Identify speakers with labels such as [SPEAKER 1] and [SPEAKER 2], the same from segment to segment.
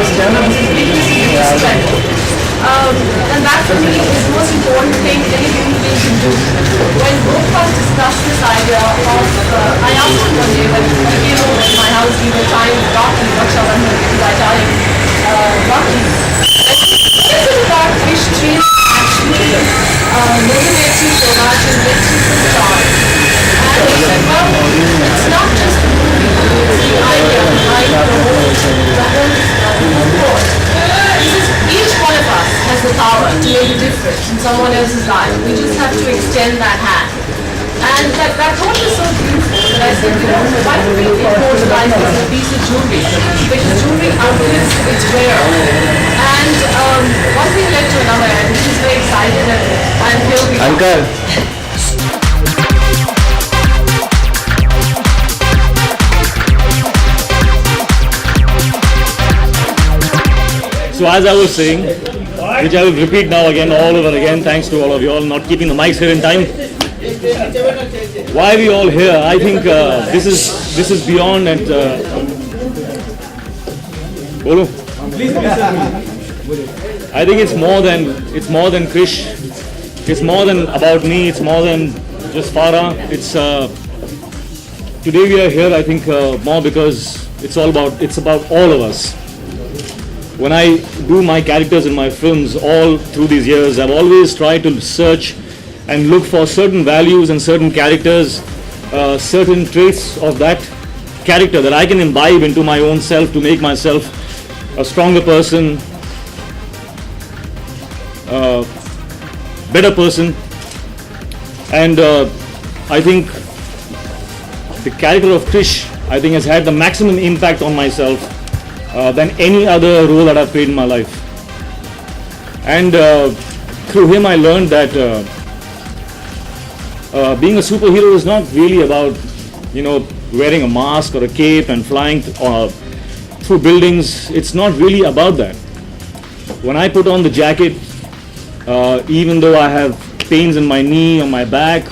[SPEAKER 1] posture, which is weakness is strength. And that for me is the most important thing any human being can do. When both of us discussed this idea of, I asked him one day when he came over to my house, we were trying Rocky, Rakshaban, because I tell him Rocky. What is it about fish trees actually motivates you so much and makes you so strong? And he said, well, it's not just the movie, it's the idea behind the whole plot. Each one of us has the power to make a difference in someone else's life. We just have to extend that hand. And that thought was so beautiful that I said, why don't we immortalize this as a piece of jewelry? Because jewelry outlives its wearer. And one thing led to another, and I'm just very excited and I'm here with you.
[SPEAKER 2] Uncle.
[SPEAKER 3] So as I was saying, which I will repeat now again, all over again, thanks to all of you all not keeping the mics here in time. Why are we all here? I think this is beyond and Bolo. I think it's more than Krrish. It's more than about me. It's more than just Farah. It's today we are here. I think more because it's about all of us. When I do my characters in my films all through these years, I've always tried to search and look for certain values and certain characters, certain traits of that character that I can imbibe into my own self to make myself a stronger person, better person. And I think the character of Krrish, I think, has had the maximum impact on myself than any other role that I've played in my life. And through him I learned that being a superhero is not really about, wearing a mask or a cape and flying through buildings. It's not really about that. When I put on the jacket, even though I have pains in my knee or my back,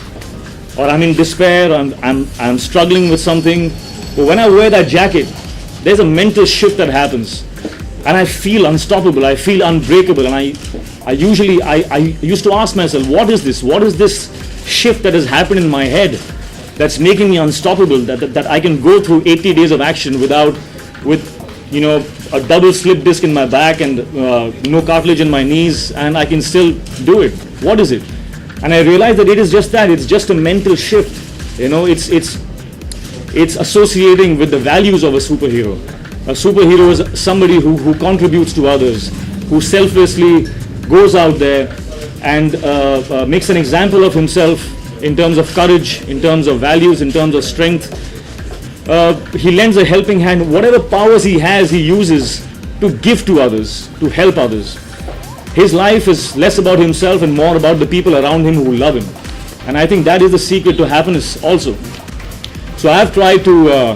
[SPEAKER 3] or I'm in despair, I'm struggling with something, but when I wear that jacket, there's a mental shift that happens, and I feel unstoppable. I feel unbreakable, and I used to ask myself, what is this? What is this shift that has happened in my head that's making me unstoppable? That I can go through 80 days of action with a double slip disc in my back and no cartilage in my knees, and I can still do it. What is it? And I realized that it is just that. It's just a mental shift. It's associating with the values of a superhero. A superhero is somebody who contributes to others, who selflessly goes out there and makes an example of himself in terms of courage, in terms of values, in terms of strength. He lends a helping hand. Whatever powers he has, he uses to give to others, to help others. His life is less about himself and more about the people around him who love him. And I think that is the secret to happiness also. So I have tried to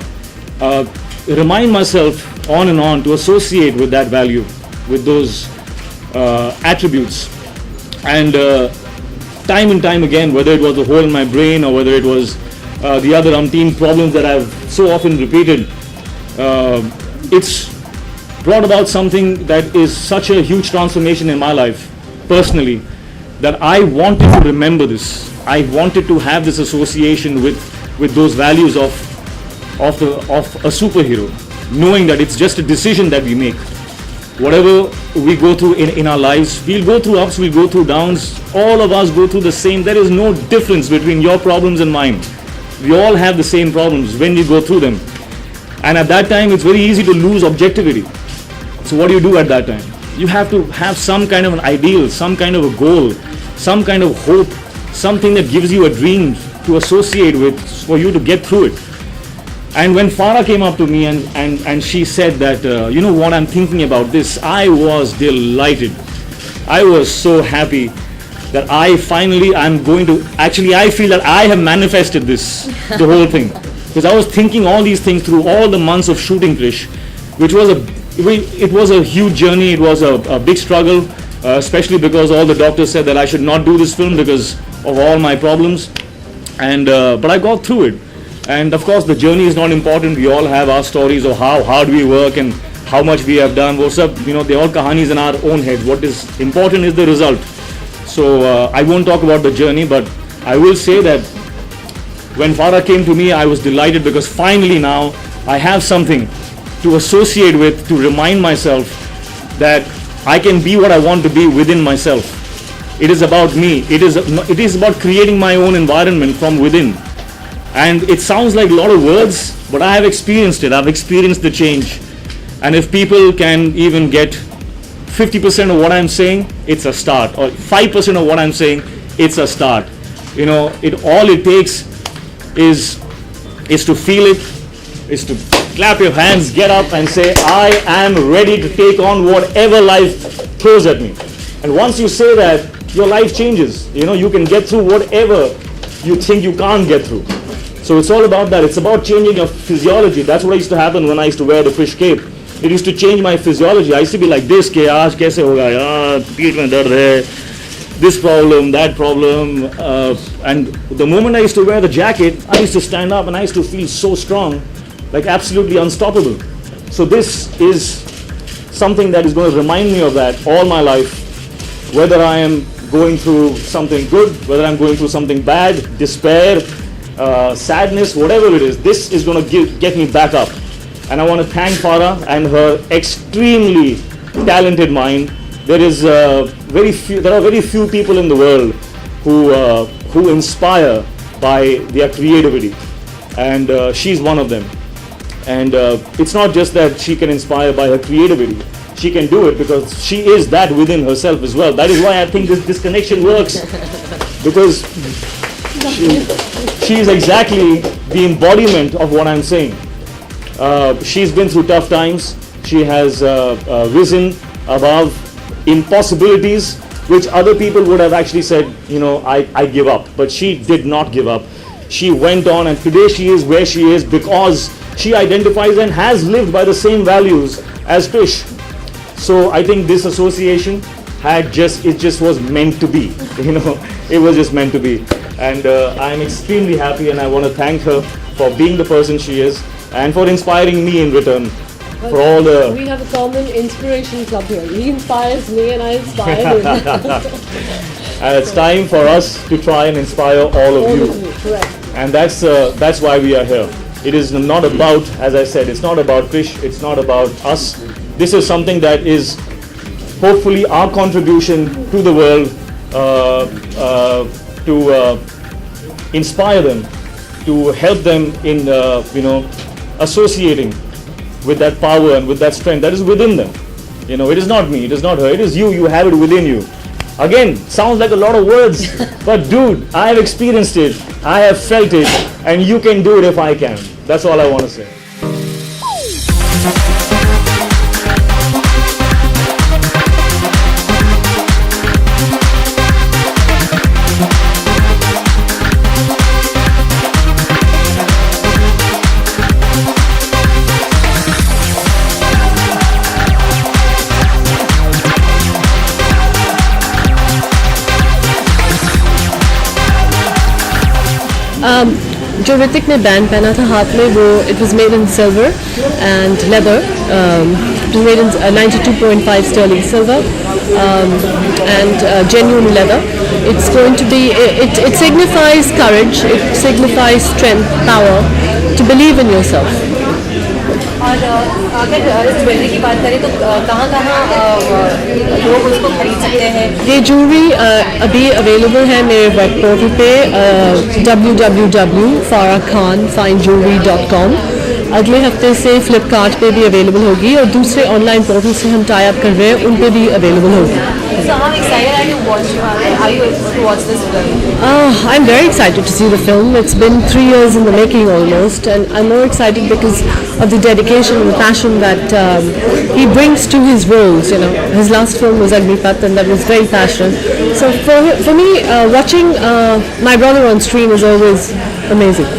[SPEAKER 3] remind myself on and on to associate with that value, with those attributes. And time and time again, whether it was the hole in my brain or whether it was the other umpteen problems that I've so often repeated, it's brought about something that is such a huge transformation in my life, personally, that I wanted to remember this. I wanted to have this association with those values of a superhero, knowing that it's just a decision that we make. Whatever we go through in our lives, we'll go through ups, we'll go through downs. All of us go through the same. There is no difference between your problems and mine. We all have the same problems when we go through them. And at that time, it's very easy to lose objectivity. So what do you do at that time? You have to have some kind of an ideal, some kind of a goal, some kind of hope, something that gives you a dream to associate with for you to get through it. And when Farah came up to me and she said that, you know what, I'm thinking about this, I was delighted. I was so happy that I feel that I have manifested this, the whole thing. Because I was thinking all these things through all the months of shooting Krrish, which was it was a huge journey, it was a big struggle, especially because all the doctors said that I should not do this film because of all my problems. And but I got through it. And of course the journey is not important. We all have our stories of how hard we work and how much we have done. What's up? They're all kahanis in our own head. What is important is the result. So I won't talk about the journey, but I will say that when Farah came to me, I was delighted because finally now I have something to associate with, to remind myself that I can be what I want to be within myself. It is about me. It is about creating my own environment from within. And it sounds like a lot of words, but I have experienced it. I've experienced the change. And if people can even get 50% of what I'm saying, it's a start. Or 5% of what I'm saying, it's a start. All it takes is to feel it, is to clap your hands, get up and say, I am ready to take on whatever life throws at me. And once you say that, your life changes. You can get through whatever you think you can't get through. So it's all about that. It's about changing your physiology. That's what used to happen when I used to wear the fish cape. It used to change my physiology. I used to be like this, ke aaj kaise hoga yaar, peet mein dard hai, this problem, that problem. And the moment I used to wear the jacket, I used to stand up and I used to feel so strong, like absolutely unstoppable. So this is something that is going to remind me of that all my life, whether I am going through something good, whether I'm going through something bad, despair, sadness, whatever it is. This is going to get me back up. And I want to thank Farah and her extremely talented mind. There are very few people in the world who inspire by their creativity, and she's one of them. And it's not just that she can inspire by her creativity. She can do it because she is that within herself as well. That is why I think this connection works, because she is exactly the embodiment of what I'm saying. She's been through tough times. She has risen above impossibilities which other people would have actually said, I give up. But she did not give up. She went on, and today she is where she is because she identifies and has lived by the same values as Krrish. So I think this association it just was meant to be. It was just meant to be. And I'm extremely happy, and I want to thank her for being the person she is and for inspiring me in return. For all the...
[SPEAKER 2] We have a common inspiration club here. He inspires me and I inspire him.
[SPEAKER 3] And it's time for us to try and inspire all of you.
[SPEAKER 2] Correct.
[SPEAKER 3] And that's why we are here. It is not about, as I said, it's not about Krrish, it's not about us. This is something that is hopefully our contribution to the world, to inspire them, to help them in associating with that power and with that strength that is within them. It is not me, it is not her, it is you. You have it within you. Again, sounds like a lot of words, but dude, I have experienced it, I have felt it, and you can do it if I can. That's all I want to say.
[SPEAKER 2] जो ऋतिक ने band पहना था हाथ में वो it was made in silver and leather. It was made in 92.5 sterling silver and genuine leather. It's going to be it signifies courage, it signifies strength, power to believe in yourself.
[SPEAKER 4] और अगर इस jewellery की बात करें तो कहाँ लोग उसको खरीद सकते हैं?
[SPEAKER 2] ये ज्वेलरी अभी अवेलेबल है मेरे वेब पोर्टल पे www.farahkhanfinejewelry.com. अगले हफ्ते से फ्लिपकार्ट पे भी अवेलेबल होगी और दूसरे ऑनलाइन पोर्टल से हम टाई अप कर रहे हैं उन पे भी अवेलेबल होगी.
[SPEAKER 4] So how excited are you to watch this film?
[SPEAKER 2] I'm very excited to see the film. It's been 3 years in the making almost, and I'm more excited because of the dedication and the passion that he brings to his roles. His last film was Agnipath, and that was very passionate. So for me, watching my brother on screen is always amazing.